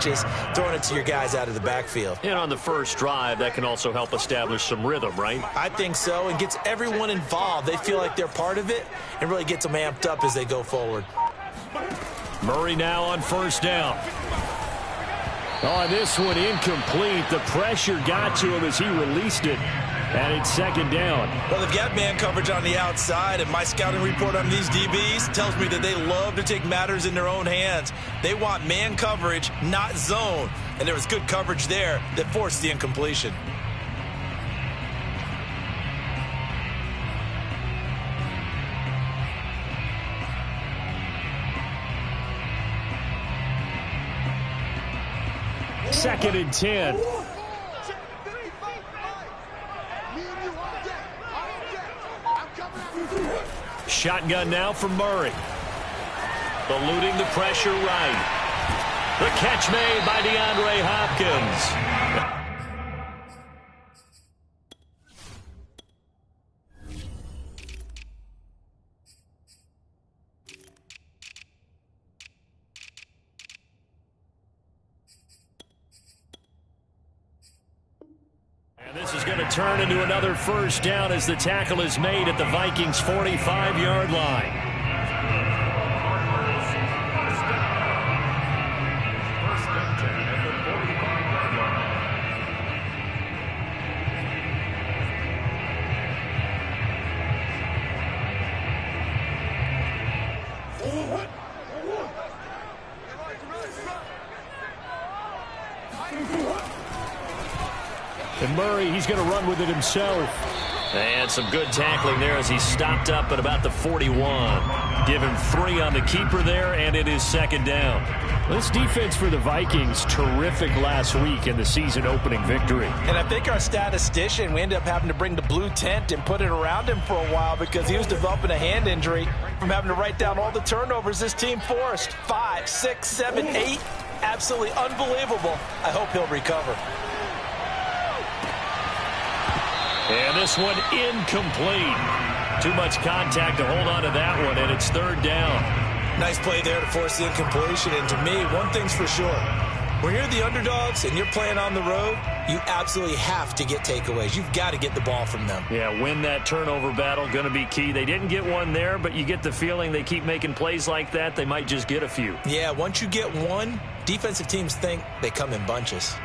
just throwing it to your guys out of the backfield. And on the first drive, that can also help establish some rhythm, right? I think so, and gets everyone involved. They feel like they're part of it and really gets them amped up as they go forward. Murray now on first down. On this one, incomplete. The pressure got to him as he released it. And it's second down. Well, they've got man coverage on the outside, and my scouting report on these DBs tells me that they love to take matters in their own hands. They want man coverage, not zone. And there was good coverage there that forced the incompletion. Second and 10. Shotgun now for Murray. Eluding the pressure right. The catch made by DeAndre Hopkins. This is going to turn into another first down as the tackle is made at the Vikings' 45-yard line. And Murray, he's going to run with it himself. And some good tackling there as he stopped up at about the 41. Give him 3 on the keeper there, and it is second down. This defense for the Vikings, terrific last week in the season-opening victory. And I think our statistician, we ended up having to bring the blue tent and put it around him for a while because he was developing a hand injury from having to write down all the turnovers this team forced. 5, 6, 7, 8. Absolutely unbelievable. I hope he'll recover. And this one incomplete. Too much contact to hold on to that one, and it's third down. Nice play there to force the incompletion. And to me, one thing's for sure. When you're the underdogs and you're playing on the road, you absolutely have to get takeaways. You've got to get the ball from them. Yeah, win that turnover battle, going to be key. They didn't get one there, but you get the feeling they keep making plays like that, they might just get a few. Yeah, once you get one, defensive teams think they come in bunches.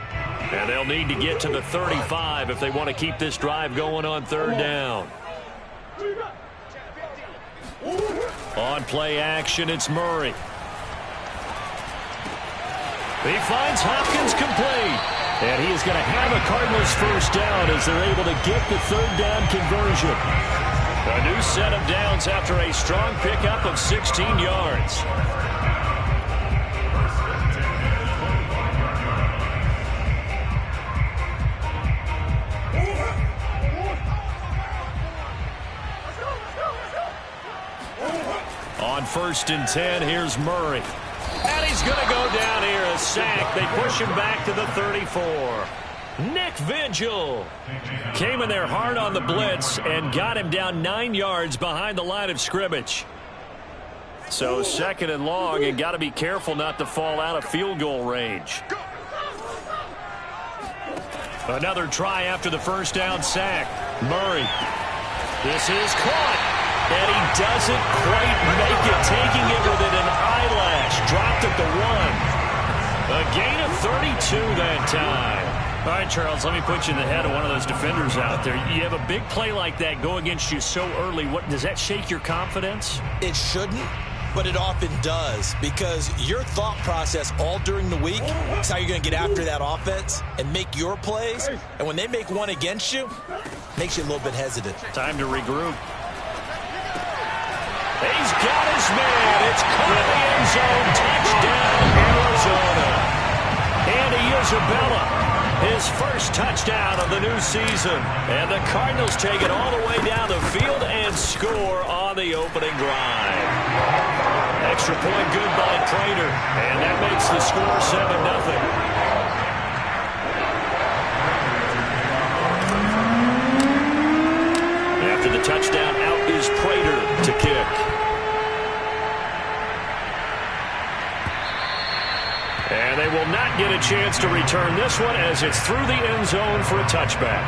And they'll need to get to the 35 if they want to keep this drive going on third down. On play action, it's Murray. He finds Hopkins complete. And he is going to have a Cardinals first down as they're able to get the third down conversion. A new set of downs after a strong pickup of 16 yards. On first and 10, here's Murray. And he's going to go down here, a sack. They push him back to the 34. Nick Vigil came in there hard on the blitz and got him down 9 yards behind the line of scrimmage. So second and long, and got to be careful not to fall out of field goal range. Another try after the first down sack. Murray. This is caught. And he doesn't quite make it, taking it within an eyelash. Dropped at the 1. A gain of 32 that time. All right, Charles, let me put you in the head of one of those defenders out there. You have a big play like that go against you so early. What does that shake your confidence? It shouldn't, but it often does, because your thought process all during the week is how you're going to get after that offense and make your plays. And when they make one against you, it makes you a little bit hesitant. Time to regroup. He's got his man. It's caught in the end zone. Touchdown, Arizona. Andy Isabella, his first touchdown of the new season. And the Cardinals take it all the way down the field and score on the opening drive. Extra point good by Prater. And that makes the score 7-0. After the touchdown, out is Prater to kick. And they will not get get a chance to return this one as it's through the end zone for a touchback.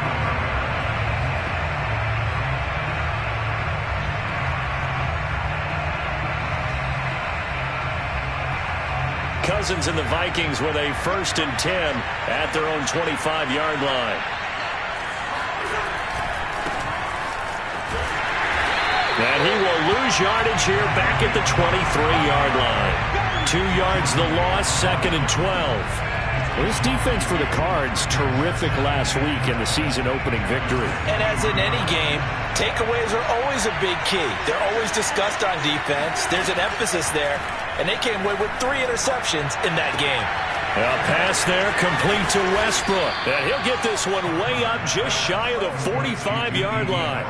Cousins and the Vikings with a 1st and 10 at their own 25-yard line. And he will lose yardage here back at the 23-yard line. 2 yards the loss, 2nd and 12. This defense for the Cards, terrific last week in the season-opening victory. And as in any game, takeaways are always a big key. They're always discussed on defense. There's an emphasis there, and they came away with 3 interceptions in that game. A pass there complete to Westbrook. And he'll get this one way up just shy of the 45-yard line.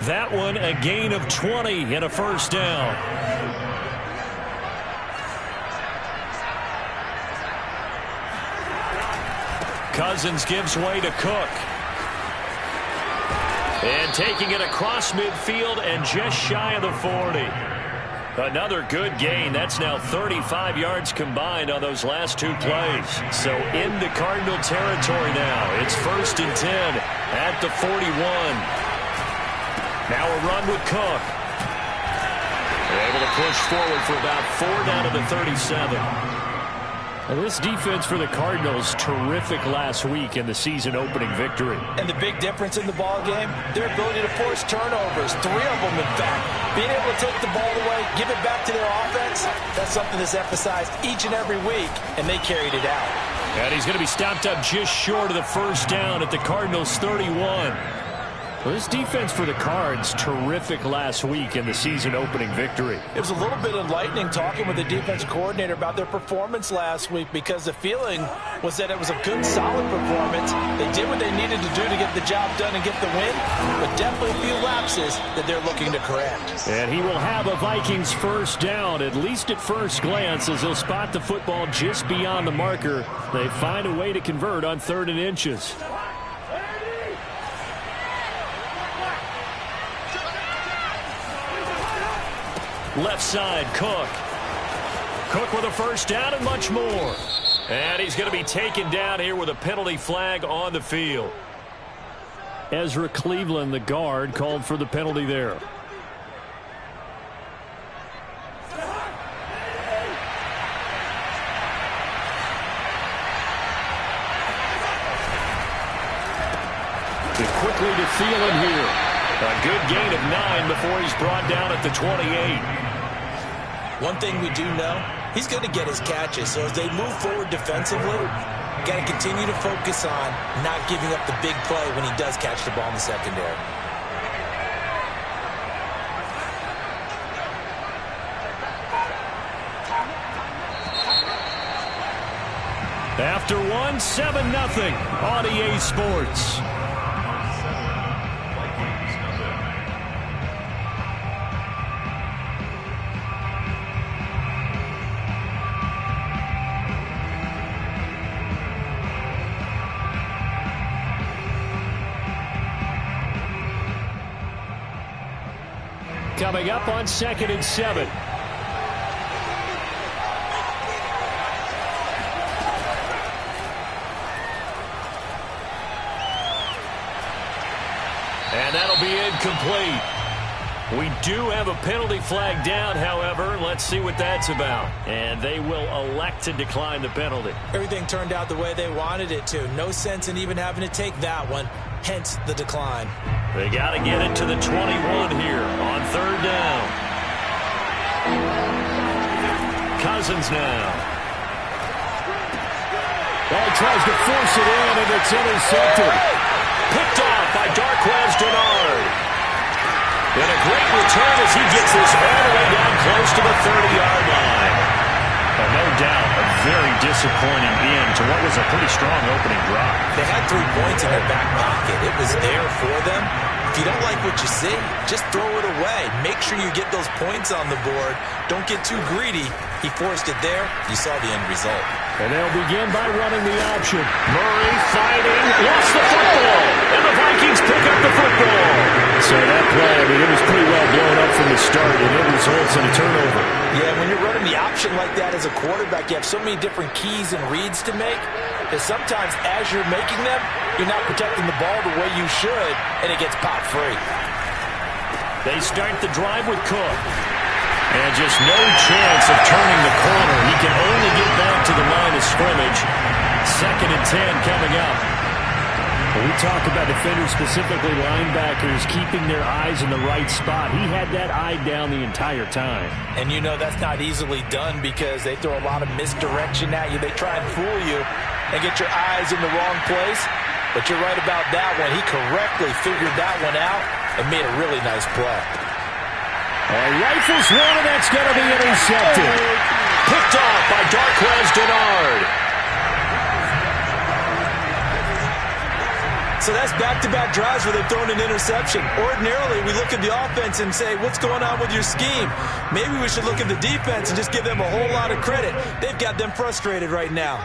That one a gain of 20 and a 1st down. Cousins gives way to Cook. And taking it across midfield and just shy of the 40. Another good gain. That's now 35 yards combined on those last 2 plays. So into Cardinal territory now. It's 1st and 10 at the 41. Now a run with Cook. They're able to push forward for about 4 down to the 37. And this defense for the Cardinals, terrific last week in the season-opening victory. And the big difference in the ball game, their ability to force turnovers, 3 of them in fact. Being able to take the ball away, give it back to their offense, that's something that's emphasized each and every week, and they carried it out. And he's going to be stopped up just short of the 1st down at the Cardinals' 31. Well, this defense for the Cards, terrific last week in the season-opening victory. It was a little bit enlightening talking with the defense coordinator about their performance last week because the feeling was that it was a good, solid performance. They did what they needed to do to get the job done and get the win, but definitely a few lapses that they're looking to correct. And he will have a Vikings 1st down, at least at first glance, as he'll spot the football just beyond the marker. They find a way to convert on 3rd and inches. Left side, Cook. Cook with a 1st down and much more. And he's going to be taken down here with a penalty flag on the field. Ezra Cleveland, the guard, called for the penalty there. Quickly to Thielen here. A good gain of 9 before he's brought down at the 28. One thing we do know, he's going to get his catches. So as they move forward defensively, you got to continue to focus on not giving up the big play when he does catch the ball in the secondary. After 1, 7-0 on EA Sports. Coming up on 2nd and 7. And that'll be incomplete. We do have a penalty flag down, however. Let's see what that's about. And they will elect to decline the penalty. Everything turned out the way they wanted it to. No sense in even having to take that one, hence the decline. They got to get it to the 21 here on 3rd down. Cousins now. Well, he tries to force it in, and it's intercepted. Picked off by Darqueze Dennard. And a great return as he gets this all the way down close to the 30-yard line. Well, no doubt a very disappointing end to what was a pretty strong opening drive. They had 3 points in their back pocket. It was there for them. If you don't like what you see, just throw it away. Make sure you get those points on the board. Don't get too greedy. He forced it there. You saw the end result. And they'll begin by running the option. Murray fighting, lost the football, and the Vikings pick up the football. So that play, I mean, it was pretty well blown up from the start, and it results in a turnover. Yeah, when you're running the option like that as a quarterback, you have so many different keys and reads to make that sometimes as you're making them, you're not protecting the ball the way you should, and it gets popped free. They start the drive with Cook. And just no chance of turning the corner. He can only get back to the line of scrimmage. 2nd and 10 coming up. When we talk about defenders, specifically linebackers, keeping their eyes in the right spot. He had that eye down the entire time. And you know that's not easily done because they throw a lot of misdirection at you. They try and fool you and get your eyes in the wrong place. But you're right about that one. He correctly figured that one out and made a really nice play. Rifles one, and that's going to be intercepted. Picked off by Darqueze Dennard. So that's back-to-back drives where they've thrown an interception. Ordinarily, we look at the offense and say, what's going on with your scheme? Maybe we should look at the defense and just give them a whole lot of credit. They've got them frustrated right now.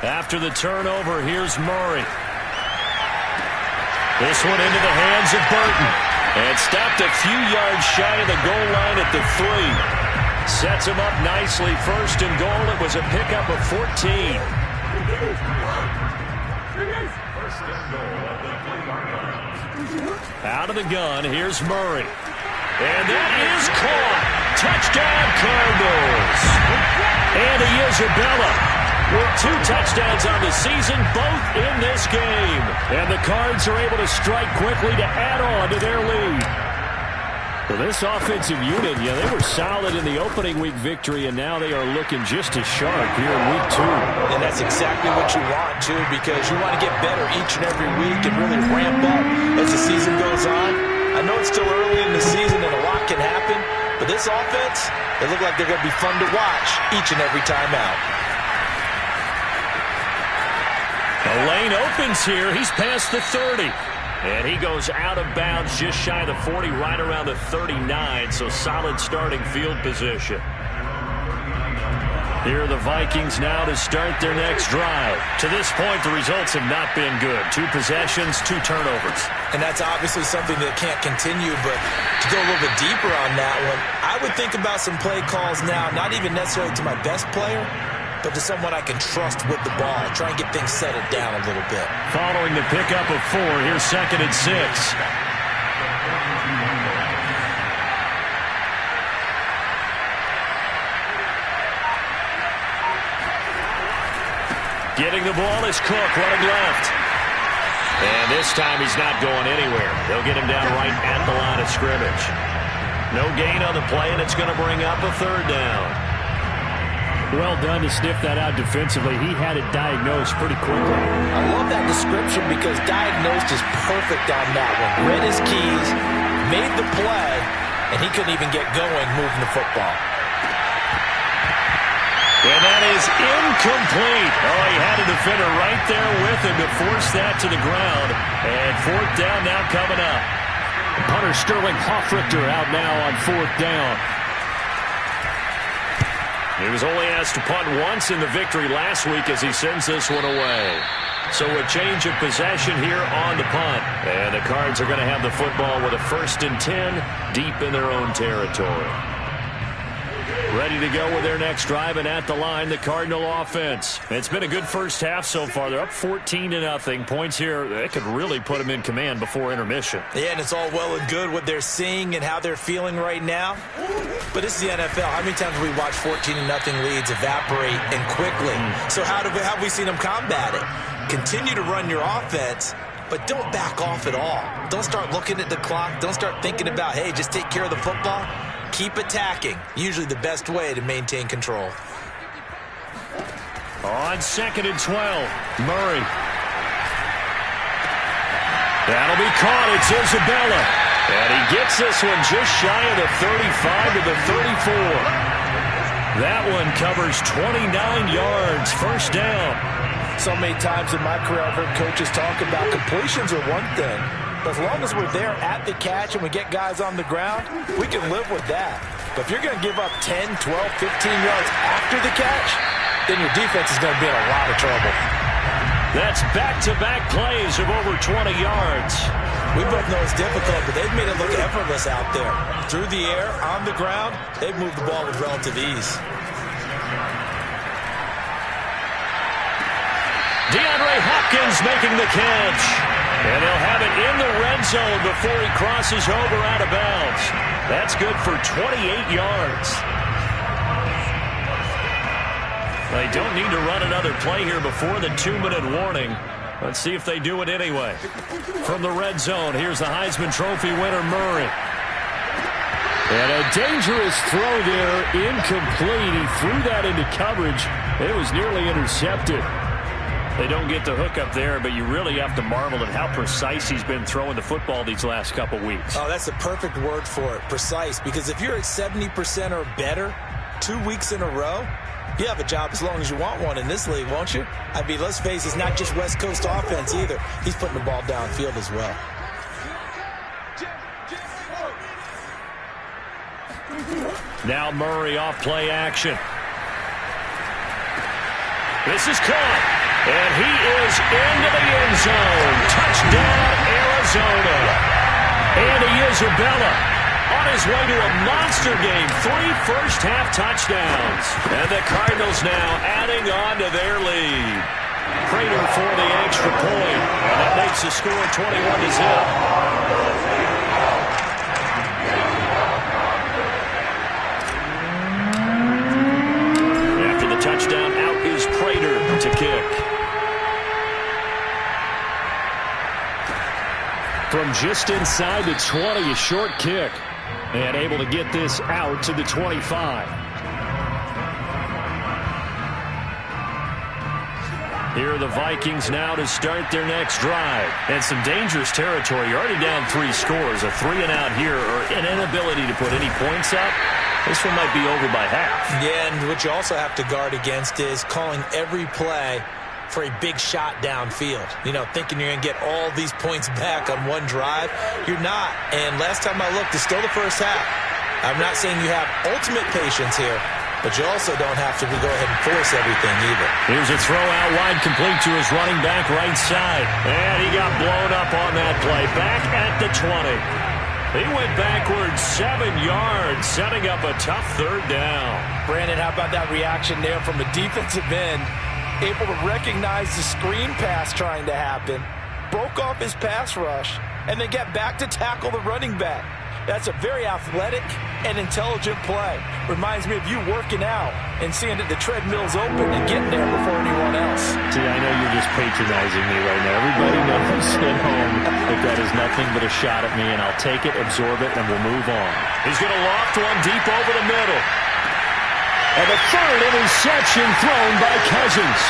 After the turnover, here's Murray. This one into the hands of Burton. And stopped a few yards shy of the goal line at the 3. Sets him up nicely. 1st and goal. It was a pickup of 14. Out of the gun, here's Murray. And that is caught. Touchdown, Cardinals. Andy Isabella with 2 touchdowns on the season, both in this game. And the Cards are able to strike quickly to add on to their lead. Well, this offensive unit, yeah, they were solid in the opening week victory, and now they are looking just as sharp here in week 2. And that's exactly what you want, too, because you want to get better each and every week and really ramp up as the season goes on. I know it's still early in the season and a lot can happen, but this offense, they look like they're going to be fun to watch each and every time out. The lane opens here. He's past the 30. And he goes out of bounds just shy of the 40, right around the 39. So solid starting field position. Here are the Vikings now to start their next drive. To this point, the results have not been good. 2 possessions, 2 turnovers. And that's obviously something that can't continue, but to go a little bit deeper on that one, I would think about some play calls now, not even necessarily to my best player, but to someone I can trust with the ball. Try and get things settled down a little bit. Following the pickup of 4, here's 2nd and 6. Getting the ball is Cook, running left. And this time he's not going anywhere. They'll get him down right at the line of scrimmage. No gain on the play, and it's going to bring up a 3rd down. Well done to sniff that out defensively. He had it diagnosed pretty quickly. I love that description because diagnosed is perfect on that one. Read his keys, made the play, and he couldn't even get going moving the football. And that is incomplete. Oh, he had a defender right there with him to force that to the ground. And 4th down now coming up. Punter Sterling Hoffrichter out now on 4th down. He was only asked to punt once in the victory last week as he sends this one away. So a change of possession here on the punt. And the Cards are going to have the football with a 1st and 10 deep in their own territory. Ready to go with their next drive, and at the line, the Cardinal offense. It's been a good first half so far. They're up 14-0. Points here, they could really put them in command before intermission. Yeah, and it's all well and good what they're seeing and how they're feeling right now. But this is the NFL. How many times have we watched 14-0 leads evaporate and quickly? So how have we seen them combat it? Continue to run your offense, but don't back off at all. Don't start looking at the clock. Don't start thinking about, hey, just take care of the football. Keep attacking. Usually the best way to maintain control. On 2nd and 12, Murray. That'll be caught. It's Isabella. And he gets this one just shy of the 35 to the 34. That one covers 29 yards. 1st down. So many times in my career, I've heard coaches talk about completions are one thing. But as long as we're there at the catch and we get guys on the ground, we can live with that. But if you're going to give up 10, 12, 15 yards after the catch, then your defense is going to be in a lot of trouble. That's back-to-back plays of over 20 yards. We both know it's difficult, but they've made it look effortless out there. Through the air, on the ground, they've moved the ball with relative ease. DeAndre Hopkins making the catch. And he'll have it in the red zone before he crosses over out of bounds. That's good for 28 yards. They don't need to run another play here before the 2-minute warning. Let's see if they do it anyway. From the red zone, here's the Heisman Trophy winner, Murray. And a dangerous throw there, incomplete. He threw that into coverage. It was nearly intercepted. They don't get the hook up there, but you really have to marvel at how precise he's been throwing the football these last couple weeks. Oh, that's the perfect word for it, precise. Because if you're at 70% or better 2 weeks in a row, you have a job as long as you want one in this league, won't you? I mean, let's face it, it's not just West Coast offense either. He's putting the ball downfield as well. Now Murray off play action. This is caught. And he is into the end zone. Touchdown, Arizona. Andy Isabella on his way to a monster game. 3 first-half touchdowns. And the Cardinals now adding on to their lead. Prater for the extra point. And that makes the score 21-0. After the touchdown, out is Prater to kick. From just inside the 20, a short kick. And able to get this out to the 25. Here are the Vikings now to start their next drive. And some dangerous territory. You're already down 3 scores. A 3-and-out here or an inability to put any points up. This one might be over by half. Yeah, and what you also have to guard against is calling every play for a big shot downfield. You know, thinking you're going to get all these points back on one drive. You're not. And last time I looked, it's still the first half. I'm not saying you have ultimate patience here, but you also don't have to go ahead and force everything either. Here's a throw out wide, complete to his running back right side. And he got blown up on that play. Back at the 20. He went backwards 7 yards, setting up a tough third down. Brandon, how about that reaction there from the defensive end? Able to recognize the screen pass trying to happen, broke off his pass rush, and then get back to tackle the running back. That's a very athletic and intelligent play. Reminds me of you working out and seeing that the treadmill's open and getting there before anyone else. See, I know you're just patronizing me right now. Everybody knows at home that is nothing but a shot at me, and I'll take it, absorb it, and we'll move on. He's going to loft one deep over the middle. And the third interception thrown by Cousins.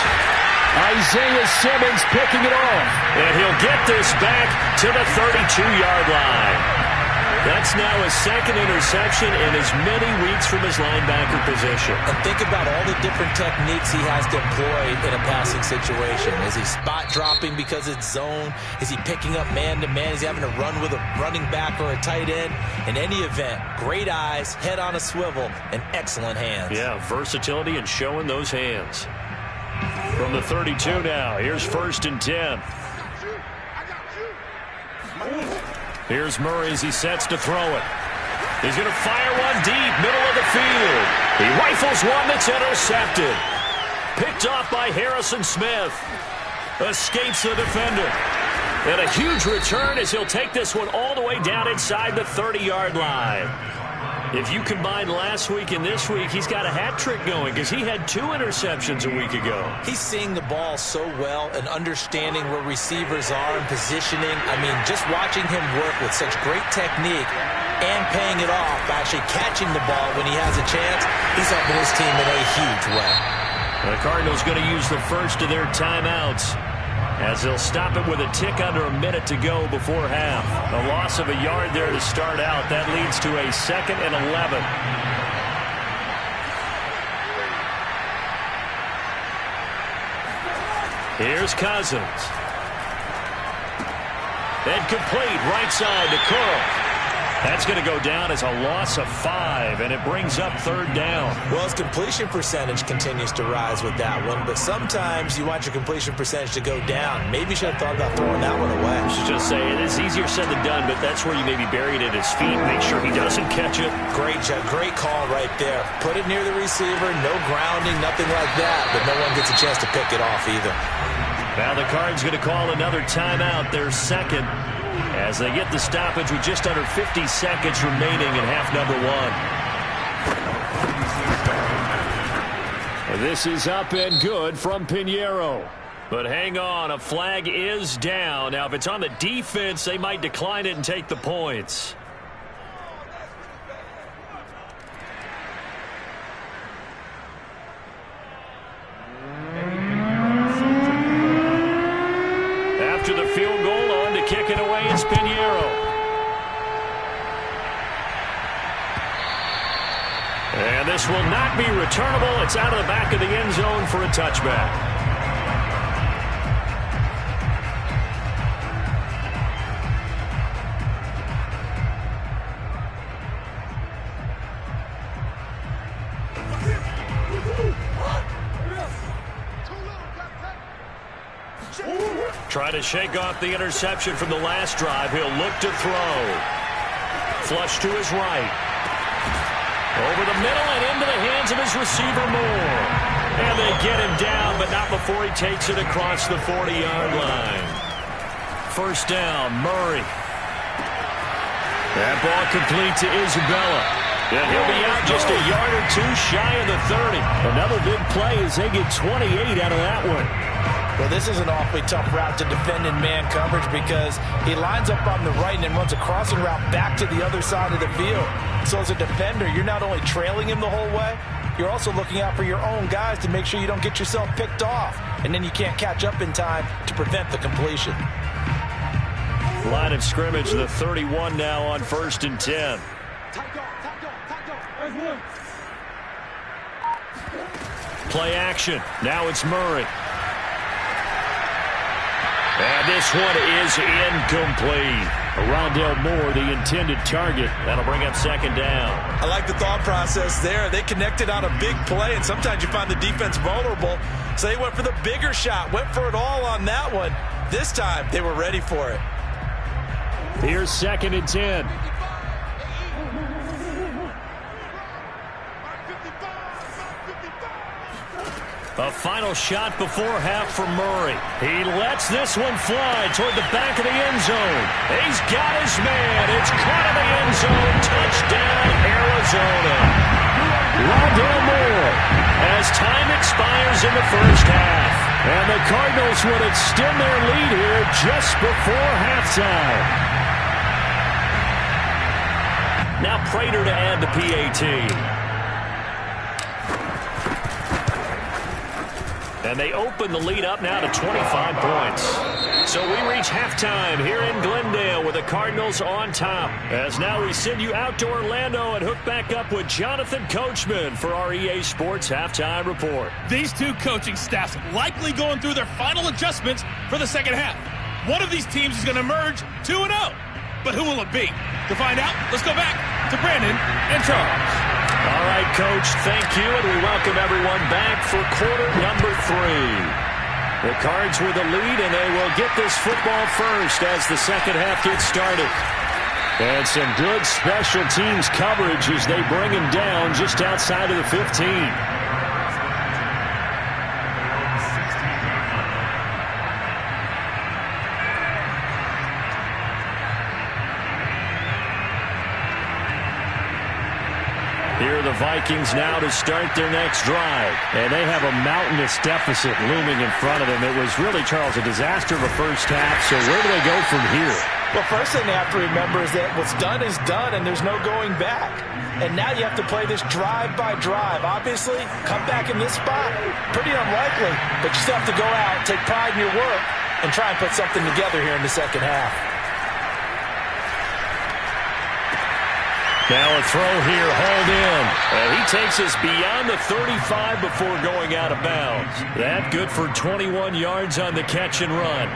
Isaiah Simmons picking it off. And he'll get this back to the 32-yard line. That's now his second interception in as many weeks from his linebacker position. And think about all the different techniques he has to employ in a passing situation. Is he spot dropping because it's zone? Is he picking up man-to-man? Is he having to run with a running back or a tight end? In any event, great eyes, head on a swivel, and excellent hands. Yeah, versatility and showing those hands. From the 32 now, here's 1st and 10. Here's Murray as he sets to throw it. He's going to fire one deep, middle of the field. He rifles one that's intercepted. Picked off by Harrison Smith. Escapes the defender. And a huge return as he'll take this one all the way down inside the 30-yard line. If you combine last week and this week, he's got a hat trick going because he had 2 interceptions a week ago. He's seeing the ball so well and understanding where receivers are and positioning. I mean, just watching him work with such great technique and paying it off by actually catching the ball when he has a chance, he's helping his team in a huge way. The Cardinals going to use the first of their timeouts as they'll stop it with a tick under a minute to go before half. A loss of a yard there to start out. That leads to a 2nd and 11. Here's Cousins. And complete right side to Cook. That's going to go down as a loss of 5, and it brings up 3rd down. Well, his completion percentage continues to rise with that one, but sometimes you want your completion percentage to go down. Maybe you should have thought about throwing that one away. I should just say, it is easier said than done, but that's where you maybe buried at his feet. Make sure he doesn't catch it. Great call right there. Put it near the receiver, no grounding, nothing like that, but no one gets a chance to pick it off either. Now the Cards going to call another timeout, their second, as they get the stoppage with just under 50 seconds remaining in half number 1. This is up and good from Pinheiro. But hang on, a flag is down. Now, if it's on the defense, they might decline it and take the points. After the field goal, on to kick it away is Pinheiro. And this will not be returnable. It's out of the back of the end zone for a touchback. Try to shake off the interception from the last drive. He'll look to throw. Flush to his right. Over the middle and into the hands of his receiver Moore. And they get him down, but not before he takes it across the 40-yard line. First down, Murray. That ball complete to Isabella. And he'll be out just a yard or two shy of the 30. Another big play as they get 28 out of that one. Well, this is an awfully tough route to defend in man coverage because he lines up on the right and then runs a crossing route back to the other side of the field. So as a defender, you're not only trailing him the whole way, you're also looking out for your own guys to make sure you don't get yourself picked off. And then you can't catch up in time to prevent the completion. Line of scrimmage, the 31 now on 1st and 10. Play action. Now it's Murray. And this one is incomplete. Rondale Moore, the intended target. That'll bring up 2nd down. I like the thought process there. They connected on a big play, and sometimes you find the defense vulnerable. So they went for the bigger shot, went for it all on that one. This time, they were ready for it. Here's 2nd and 10. A final shot before half for Murray. He lets this one fly toward the back of the end zone. He's got his man. It's caught in the end zone. Touchdown, Arizona. Rondale Moore. As time expires in the first half. And the Cardinals would extend their lead here just before halftime. Now Prater to add the PAT. And they open the lead up now to 25 points. So we reach halftime here in Glendale with the Cardinals on top. As now we send you out to Orlando and hook back up with Jonathan Coachman for our EA Sports Halftime Report. These two coaching staffs likely going through their final adjustments for the second half. One of these teams is going to emerge 2-0. But who will it be? To find out, let's go back to Brandon and Charles. All right, Coach, thank you, and we welcome everyone back for quarter number 3. The Cards with the lead, and they will get this football first as the second half gets started. And some good special teams coverage as they bring him down just outside of the 15. Here are the Vikings now to start their next drive. And they have a mountainous deficit looming in front of them. It was really, Charles, a disaster of a first half. So where do they go from here? Well, first thing they have to remember is that what's done is done, and there's no going back. And now you have to play this drive by drive. Obviously, come back in this spot, pretty unlikely. But you still have to go out, take pride in your work, and try and put something together here in the second half. Now a throw here, hauled in. And he takes us beyond the 35 before going out of bounds. That good for 21 yards on the catch and run.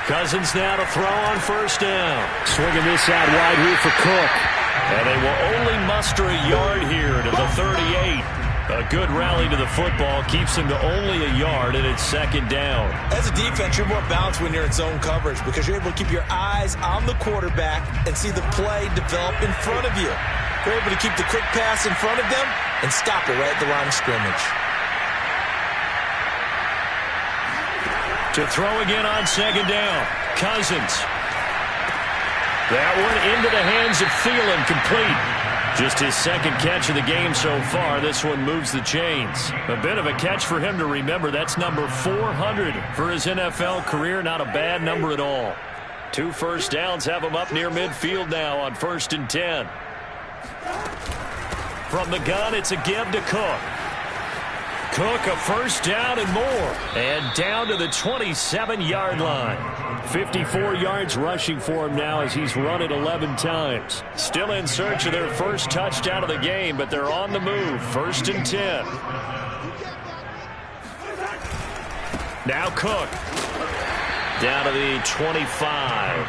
Cousins now to throw on first down. Swinging this out wide here for Cook. And they will only muster a yard here to the 38. A good rally to the football keeps them to only a yard, and it's second down. As a defense, you're more balanced when you're in zone coverage because you're able to keep your eyes on the quarterback and see the play develop in front of you. You're able to keep the quick pass in front of them and stop it right at the line of scrimmage. To throw again on second down. Cousins. That one into the hands of Thielen, complete. Just his second catch of the game so far. This one moves the chains. A bit of a catch for him to remember. That's number 400 for his NFL career. Not a bad number at all. 2 first downs have him up near midfield now on 1st and 10. From the gun, it's a give to Cook. Cook, a first down and more. And down to the 27-yard line. 54 yards rushing for him now as he's run it 11 times. Still in search of their first touchdown of the game, but they're on the move. 1st and 10. Now Cook. Down to the 25.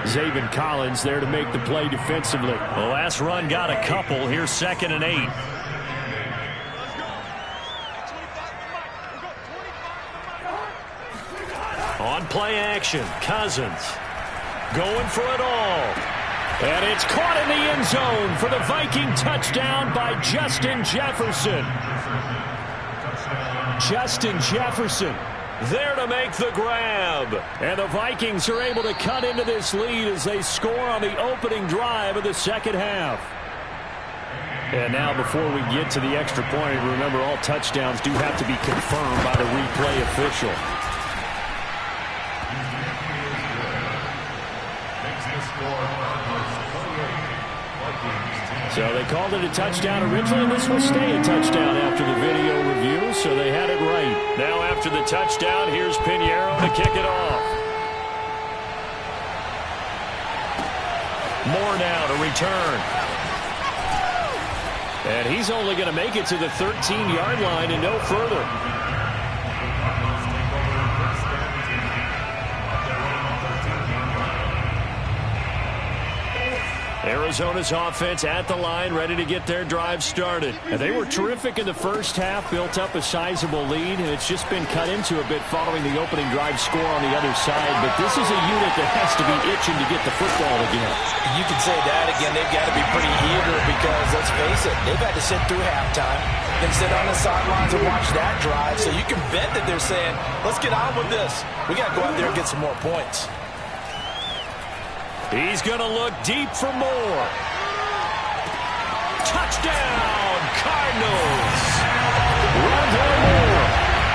Zaven Collins there to make the play defensively. The last run got a couple. Here's 2nd and 8. On play action, Cousins going for it all. And it's caught in the end zone for the Viking touchdown by Justin Jefferson. Justin Jefferson there to make the grab. And the Vikings are able to cut into this lead as they score on the opening drive of the second half. And now before we get to the extra point, remember all touchdowns do have to be confirmed by the replay official. So they called it a touchdown originally, and this will stay a touchdown after the video review, so they had it right. Now after the touchdown, here's Pinheiro to kick it off. Moore now to return. And he's only going to make it to the 13-yard line and no further. Arizona's offense at the line, ready to get their drive started. And they were terrific in the first half, built up a sizable lead, and it's just been cut into a bit following the opening drive score on the other side. But this is a unit that has to be itching to get the football again. You can say that again. They've got to be pretty eager because, let's face it, they've had to sit through halftime and sit on the sidelines and watch that drive. So you can bet that they're saying, let's get on with this. We got to go out there and get some more points. He's going to look deep for Moore. Touchdown, Cardinals. Rondale Moore.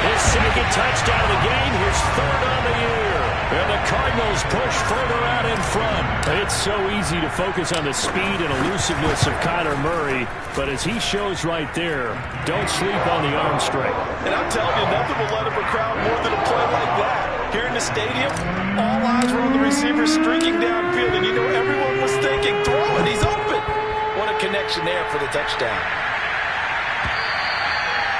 His second touchdown of the game, his 3rd on the year. And the Cardinals push further out in front. It's so easy to focus on the speed and elusiveness of Kyler Murray, but as he shows right there, don't sleep on the arm strength. And I'm telling you, nothing will let up a crowd more than a play like that. Here in the stadium, all eyes were on the receiver streaking downfield, and you know everyone was thinking, throw it, he's open. What a connection there for the touchdown.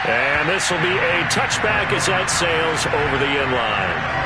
And this will be a touchback as that sails over the end line.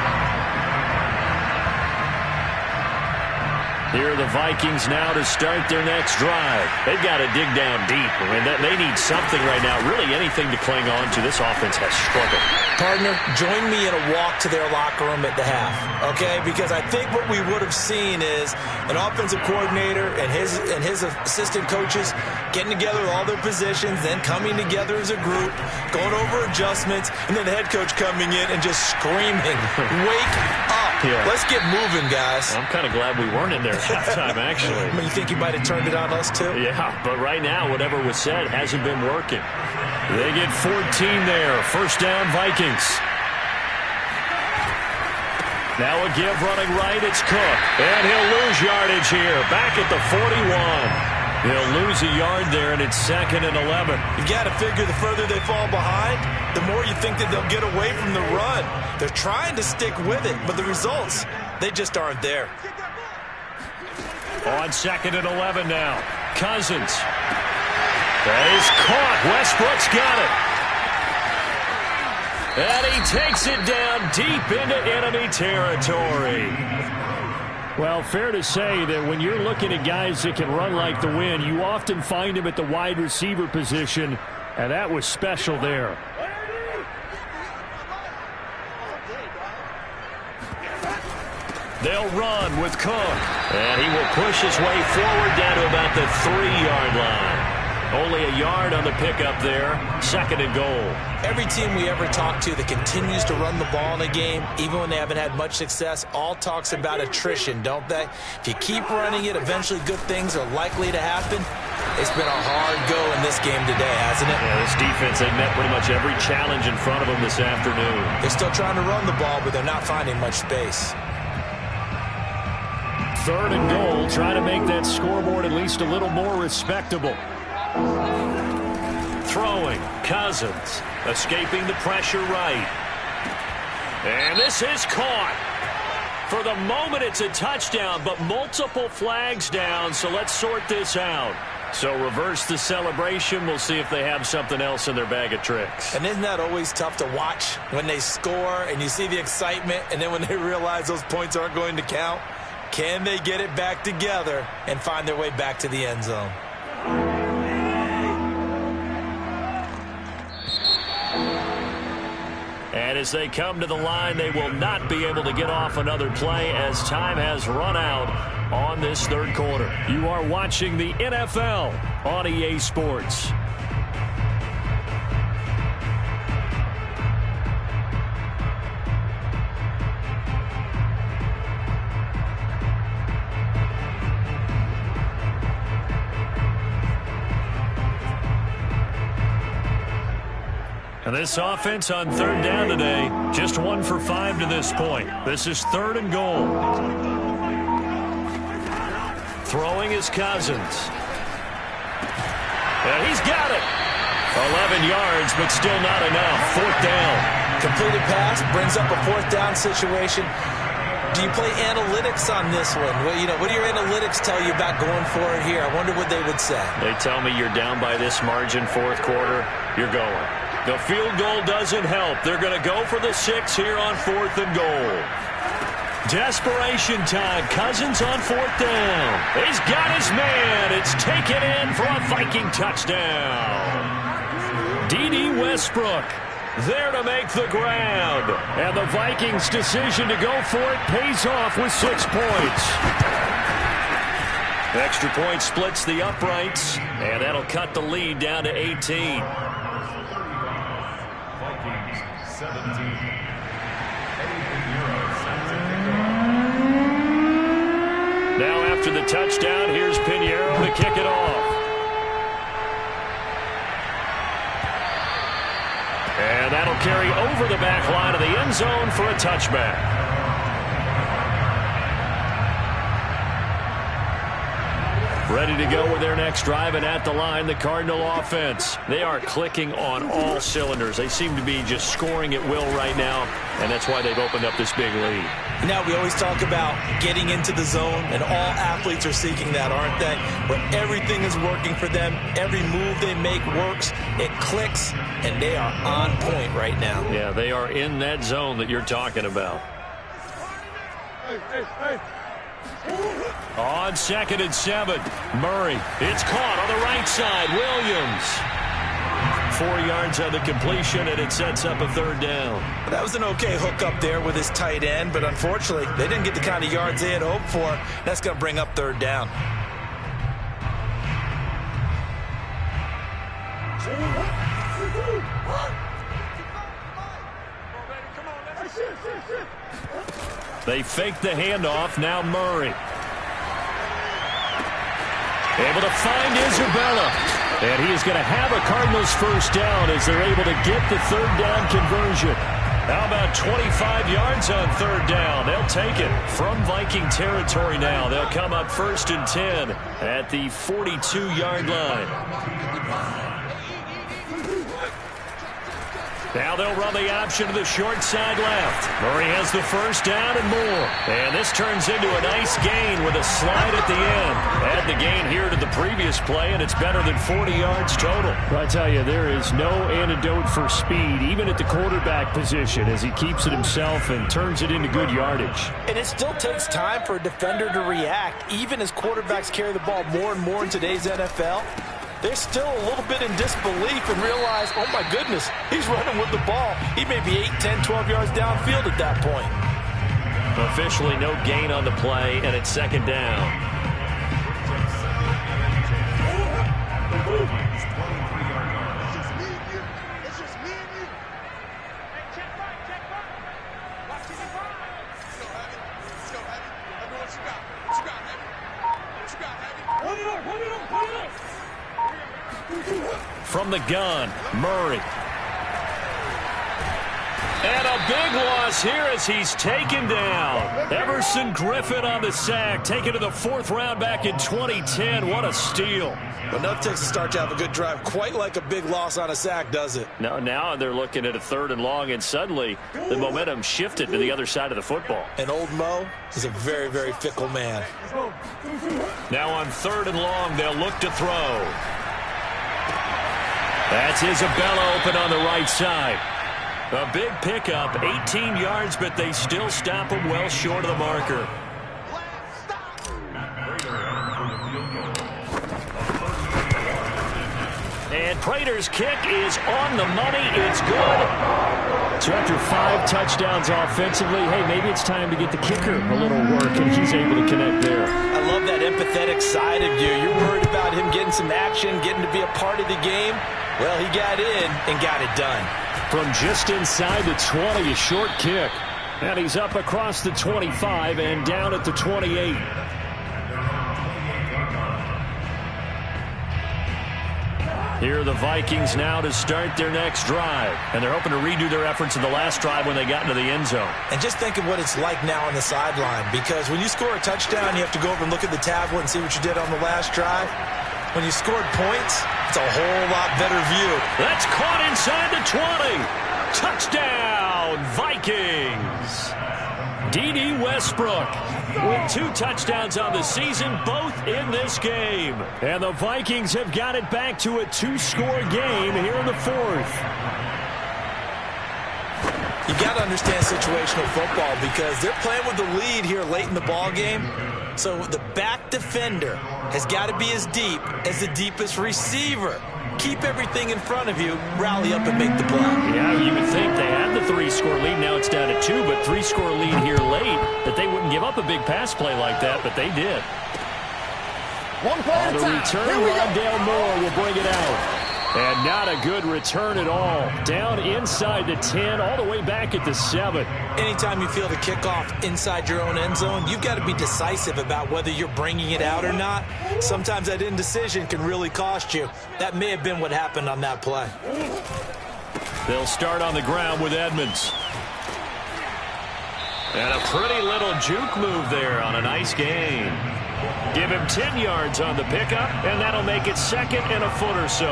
Here are the Vikings now to start their next drive. They've got to dig down deep. I mean, they need something right now, really anything to cling on to. This offense has struggled. Partner, join me in a walk to their locker room at the half, okay? Because I think what we would have seen is an offensive coordinator and his assistant coaches getting together with all their positions, then coming together as a group, going over adjustments, and then the head coach coming in and just screaming, wake up. Yeah. Let's get moving, guys. I'm kind of glad we weren't in there at halftime, actually. I mean, you think he might have turned it on us, too? Yeah, but right now, whatever was said hasn't been working. They get 14 there. First down, Vikings. Now a give running right, it's Cook. And he'll lose yardage here. Back at the 41. He'll lose a yard there, and it's 2nd and 11. You got to figure the further they fall behind, the more you think that they'll get away from the run. They're trying to stick with it, but the results, they just aren't there. On 2nd and 11 now. Cousins. That is caught. Westbrook's got it. And he takes it down deep into enemy territory. Well, fair to say that when you're looking at guys that can run like the wind, you often find them at the wide receiver position, and that was special there. They'll run with Cook, and he will push his way forward down to about the 3-yard line. Only a yard on the pickup there. 2nd and goal. Every team we ever talk to that continues to run the ball in a game, even when they haven't had much success, all talks about attrition, don't they? If you keep running it, eventually good things are likely to happen. It's been a hard go in this game today, hasn't it? Yeah, this defense, they've met pretty much every challenge in front of them this afternoon. They're still trying to run the ball, but they're not finding much space. 3rd and goal, trying to make that scoreboard at least a little more respectable. Throwing, Cousins, escaping the pressure right. And this is caught. For the moment, it's a touchdown, but multiple flags down, so let's sort this out. So reverse the celebration. We'll see if they have something else in their bag of tricks. And isn't that always tough to watch when they score and you see the excitement, and then when they realize those points aren't going to count? Can they get it back together and find their way back to the end zone? And as they come to the line, they will not be able to get off another play as time has run out on this 3rd quarter. You are watching the NFL on EA Sports. And this offense on 3rd down today, just 1 for 5 to this point. This is 3rd and goal. Throwing is Cousins. And he's got it. 11 yards, but still not enough. 4th down. Completed pass brings up a 4th down situation. Do you play analytics on this one? Well, what do your analytics tell you about going for it here? I wonder what they would say. They tell me you're down by this margin 4th quarter, you're going. The field goal doesn't help. They're going to go for the 6 here on 4th and goal. Desperation time. Cousins on 4th down. He's got his man. It's taken in for a Viking touchdown. D.D. Westbrook there to make the grab. And the Vikings' decision to go for it pays off with 6 points. Extra point splits the uprights, and that'll cut the lead down to 18. Now after the touchdown, here's Pinheiro to kick it off. And that'll carry over the back line of the end zone for a touchback. Ready to go with their next drive, and at the line, the Cardinal offense. They are clicking on all cylinders. They seem to be just scoring at will right now, and that's why they've opened up this big lead. Now, we always talk about getting into the zone, and all athletes are seeking that, aren't they? Where everything is working for them. Every move they make works. It clicks, and they are on point right now. Yeah, they are in that zone that you're talking about. On 2nd and 7, Murray. It's caught on the right side. Williams. 4 yards on the completion, and it sets up a 3rd down. That was an okay hook up there with his tight end, but unfortunately, they didn't get the kind of yards they had hoped for. That's going to bring up 3rd down. They fake the handoff. Now Murray. Able to find Isabella. And he is going to have a Cardinals 1st down as they're able to get the 3rd down conversion. How about 25 yards on 3rd down? They'll take it from Viking territory now. They'll come up 1st and 10 at the 42-yard line. Now they'll run the option to the short side left. Murray has the first down and more. And this turns into a nice gain with a slide at the end. Add the gain here to the previous play, and it's better than 40 yards total. I tell you, there is no antidote for speed, even at the quarterback position, as he keeps it himself and turns it into good yardage. And it still takes time for a defender to react, even as quarterbacks carry the ball more and more in today's NFL. They're still a little bit in disbelief and realize, oh my goodness, he's running with the ball. He may be 8, 10, 12 yards downfield at that point. Officially no gain on the play, and it's second down. From the gun, Murray. And a big loss here as he's taken down. Everson Griffin on the sack, taken to the 4th round back in 2010. What a steal. Enough takes to start to have a good drive, quite like a big loss on a sack, does it? Now they're looking at a 3rd and long, and suddenly the momentum shifted to the other side of the football. And old Mo is a very, very fickle man. Now on 3rd and long, they'll look to throw. That's Isabella open on the right side. A big pickup, 18 yards, but they still stop him well short of the marker. And Prater's kick is on the money. It's good. So after 5 touchdowns offensively, hey, maybe it's time to get the kicker a little work, and he's able to connect there. I love that empathetic side of you. You're worried about him getting some action, getting to be a part of the game. Well, he got in and got it done. From just inside the 20, a short kick. And he's up across the 25 and down at the 28. Here are the Vikings now to start their next drive. And they're hoping to redo their efforts in the last drive when they got into the end zone. And just think of what it's like now on the sideline. Because when you score a touchdown, you have to go over and look at the tablet and see what you did on the last drive. When you scored points, it's a whole lot better view. That's caught inside the 20. Touchdown, Vikings. D.D. Westbrook with 2 touchdowns on the season, both in this game. And the Vikings have got it back to a 2-score game here in the 4th. You got to understand situational football because they're playing with the lead here late in the ball game. So the back defender has got to be as deep as the deepest receiver. Keep everything in front of you, rally up and make the play. Yeah, you would think they had the 3-score lead. Now it's down to 2, but 3-score lead here late, that they wouldn't give up a big pass play like that, but they did. One play On the return, Rondale Moore will bring it out. And not a good return at all. Down inside the 10, all the way back at the 7. Anytime you feel the kickoff inside your own end zone, you've got to be decisive about whether you're bringing it out or not. Sometimes that indecision can really cost you. That may have been what happened on that play. They'll start on the ground with Edmonds. And a pretty little juke move there on a nice gain. Give him 10 yards on the pickup, and that'll make it 2nd and a foot or so.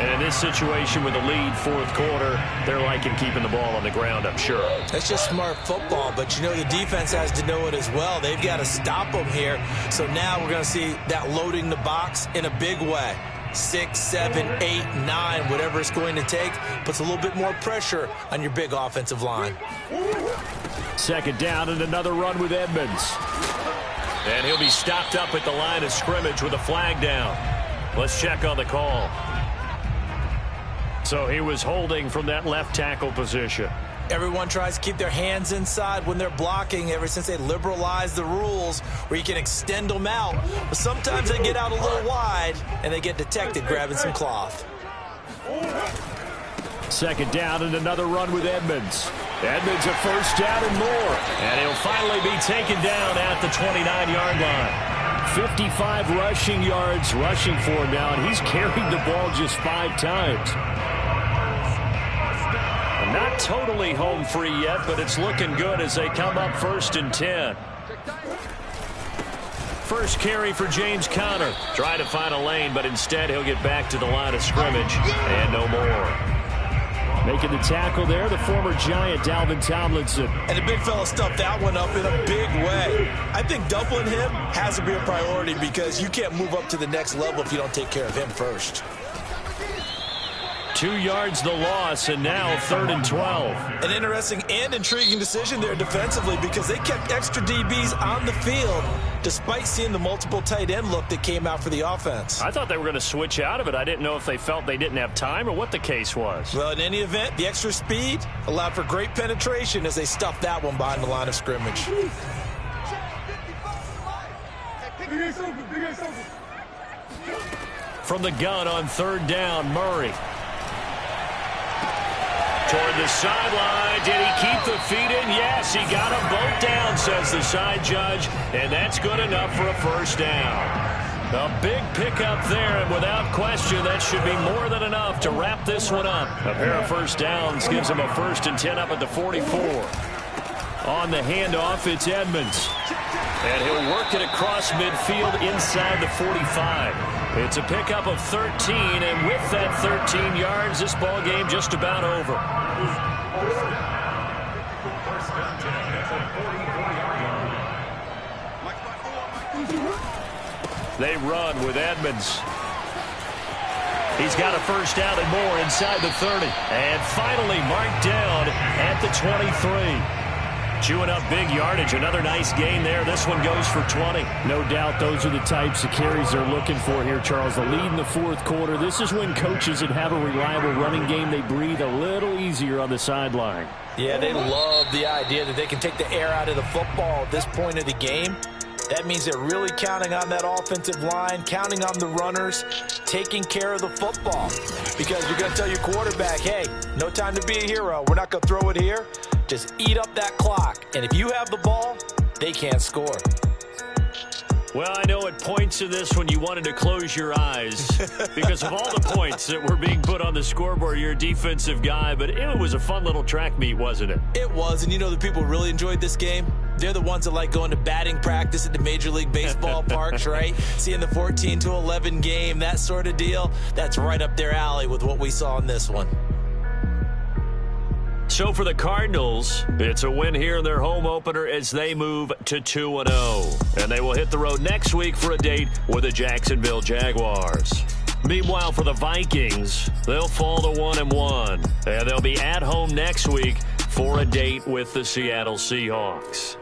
And in this situation with the lead 4th quarter, they're liking keeping the ball on the ground, I'm sure. That's just smart football, but you know the defense has to know it as well. They've got to stop them here. So now we're going to see that loading the box in a big way. 6, 7, 8, 9, whatever it's going to take, puts a little bit more pressure on your big offensive line. 2nd down and another run with Edmonds. And he'll be stopped up at the line of scrimmage with a flag down. Let's check on the call. So he was holding from that left tackle position. Everyone tries to keep their hands inside when they're blocking ever since they liberalized the rules where you can extend them out. But sometimes they get out a little wide and they get detected grabbing some cloth. 2nd down and another run with Edmonds. Edmonds a first down and more. And he'll finally be taken down at the 29-yard line. 55 rushing yards rushing for him now, and he's carried the ball just 5 times. Not totally home free yet, but it's looking good as they come up 1st and 10. First carry for James Conner. Try to find a lane, but instead he'll get back to the line of scrimmage and no more. Making the tackle there, the former Giant, Dalvin Tomlinson. And the big fella stuffed that one up in a big way. I think doubling him has to be a priority because you can't move up to the next level if you don't take care of him first. 2 yards the loss, and now 3rd and 12. An interesting and intriguing decision there defensively because they kept extra DBs on the field despite seeing the multiple tight end look that came out for the offense. I thought they were going to switch out of it. I didn't know if they felt they didn't have time or what the case was. Well, in any event, the extra speed allowed for great penetration as they stuffed that one behind the line of scrimmage. From the gun on 3rd down, Murray. Toward the sideline. Did he keep the feet in? Yes, he got them both down, says the side judge, and that's good enough for a 1st down. A big pickup there, and without question, that should be more than enough to wrap this one up. A pair of 1st downs gives him a 1st and 10 up at the 44. On the handoff, it's Edmonds. And he'll work it across midfield inside the 45. It's a pickup of 13, and with that 13 yards, this ball game just about over. They run with Edmonds. He's got a 1st down and more inside the 30. And finally marked down at the 23. Chewing up big yardage. Another nice gain there. This one goes for 20. No doubt those are the types of carries they're looking for here, Charles. The lead in the 4th quarter. This is when coaches that have a reliable running game, they breathe a little easier on the sideline. Yeah, they love the idea that they can take the air out of the football at this point of the game. That means they're really counting on that offensive line, counting on the runners, taking care of the football. Because you're going to tell your quarterback, hey, no time to be a hero. We're not going to throw it here. Just eat up that clock. And if you have the ball, they can't score. Well, I know at points in this when you wanted to close your eyes because of all the points that were being put on the scoreboard. You're a defensive guy, but it was a fun little track meet, wasn't it? It was, and you know the people really enjoyed this game? They're the ones that like going to batting practice at the Major League Baseball parks, right? Seeing the 14-11 game, that sort of deal. That's right up their alley with what we saw in this one. So for the Cardinals, it's a win here in their home opener as they move to 2-0. And they will hit the road next week for a date with the Jacksonville Jaguars. Meanwhile, for the Vikings, they'll fall to 1-1. And they'll be at home next week for a date with the Seattle Seahawks.